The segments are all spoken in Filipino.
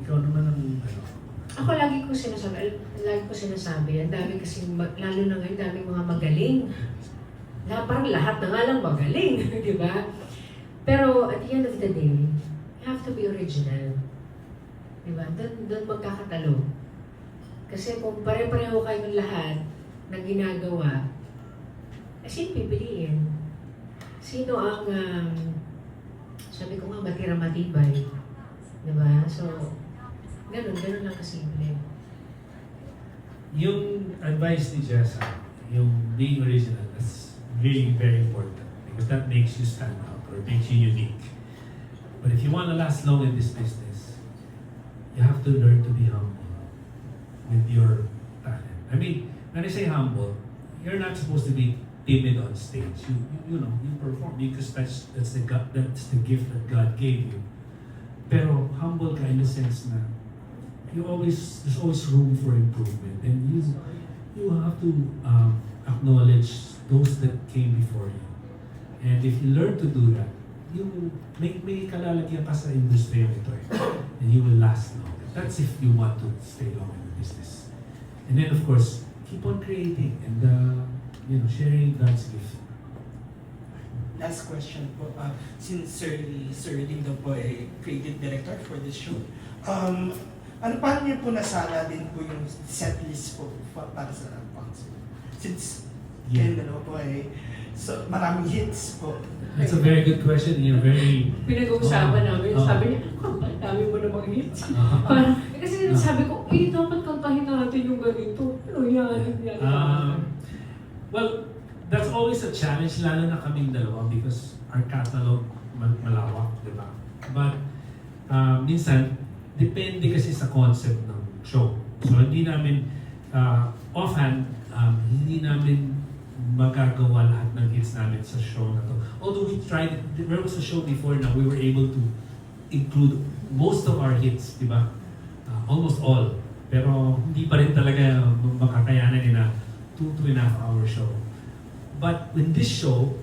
ikaw naman ang ano. Ako lagi ko sinasabi, ang dami kasi, lalo na ngayon, daming mga magaling. Parang lahat na nga lang magaling, di ba? Pero at the end of the day, you have to be original. Di ba? Doon magkakatalo. Kasi kung pare-pareho kayong lahat na ginagawa, sino pipiliin? Sino ang, sabi ko nga, matira matibay. Di ba? So, ganun lang kasimple. Yung advice ni Jessa, yung being original, that's really very important because that makes you stand out or makes you unique. But if you want to last long in this business, you have to learn to be humble with your talent. I mean, when I say humble, you're not supposed to be timid on stage. You know, you perform because that's the gift that God gave you. Pero humble ka in the sense na there's always room for improvement, and you have to acknowledge those that came before you. And if you learn to do that, you may kalalagyan ka sa industriya ito and you will last long. That's if you want to stay long in the business. And then of course, keep on creating and sharing God's gift. Last question po, since Sir Lim daw po ay creative director for this show, paano niyo po nasala din po yung set list po para sa Punks? Since kayo dalawa po ay maraming hits po. That's a very good question. You're very... Pinag-uusapan namin, sabi niya, ang dami mo namang hits. Kasi sabi ko, dapat kantahin natin yung ganito. Ano yan? Well, that's always a challenge, lalo na kaming dalawa because our catalog malawak, di ba? But minsan, depende kasi sa concept ng show. So hindi namin, offhand, hindi namin magagawa lahat ng hits namin sa show na to. Although we tried, there was a show before na we were able to include most of our hits, di ba? Almost all. Pero hindi pa rin talaga makakayanan in a 2.5 hour show. But in this show,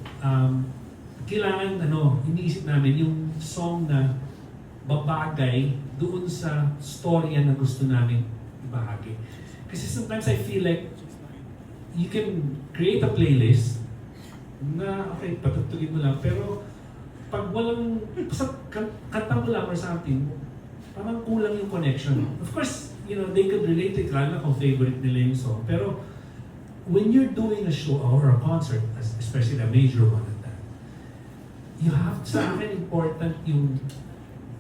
kailangan, iniisip namin yung song na babagay doon sa storya na gusto namin ibahagi. Kasi sometimes I feel like you can create a playlist na, okay, patutugin mo lang, pero pag walang, kanta mo lang or something, parang kulang yung connection. Of course, they could relate to it, lalo na kung favorite nila yung song, pero when you're doing a show or a concert, especially a major one at that, you have to, sa akin important yung,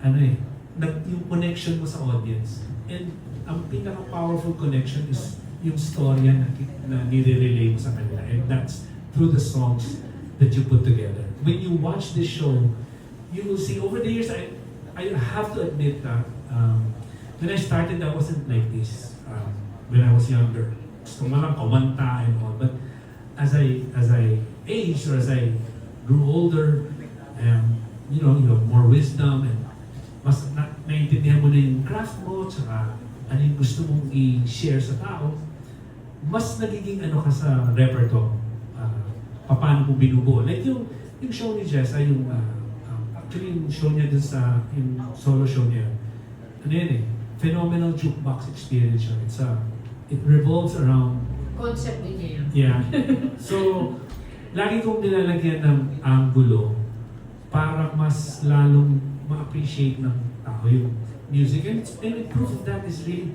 yung connection mo sa audience. And ang pinaka-powerful connection is yung storya na nire-relay mo sa kanila. And that's through the songs that you put together. When you watch this show, you will see, over the years, I have to admit that when I started, I wasn't like this when I was younger. Gusto mo lang kumanta and all. But as I aged or as I grew older, you have more wisdom and mas naiintindihan mo na yung craft mo, tsaka ano yung gusto mong i-share sa tao, mas nagiging ka sa repertoire, paano mo binubuo. Like yung show ni Jessa, actually yung show niya dun sa, yung solo show niya, phenomenal jukebox experience siya. It revolves around... Concept din niya yun. Yeah. So, lagi kong nilalagyan ng angulo para mas lalong ma-appreciate ng tao yung music. And proof of that is really,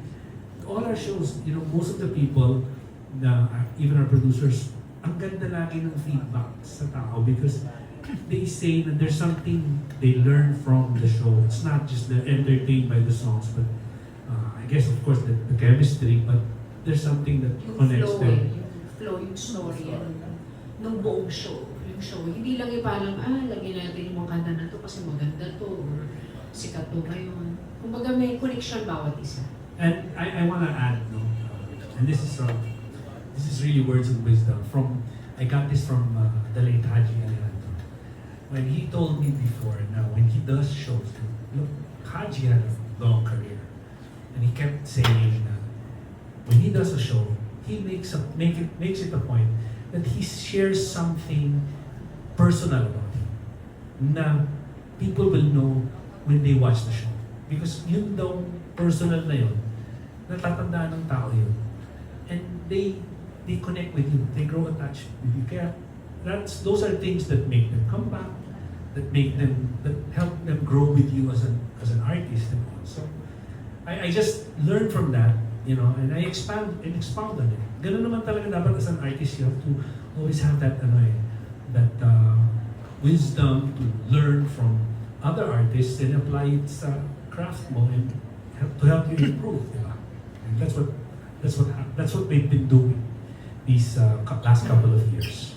all our shows, most of the people, even our producers, ang ganda lagi ng feedback sa tao because they say that there's something they learn from the show. It's not just they're entertained by the songs, but I guess of course the chemistry, but there's something that connects them. Yung flow, yung story, nung buong show. Yung show, hindi lang ipalang, lagyan natin yung mga kanta na to kasi maganda to, or sikat to ngayon. Kumbaga may connection bawat isa. And I want to add, and this is really words of wisdom. I got this from the late Haji Alejandro. When he told me before, now when he does shows, look, Haji had a long career, and he kept saying when he does a show, he makes it a point that he shares something personal about him. Now, people will know when they watch the show. Because yun daw, personal na yun, natatandaan ng tao yun. And they connect with you, they grow attached with you. Kaya those are things that make them come back, that help them grow with you as an artist and all. So I just learned from that, you know, and I expound on it. Ganun naman talaga dapat as an artist, you have to always have that wisdom to learn from other artists and apply it sa craft mo and to help you improve, di ba? And that's what we've been doing these last couple of years.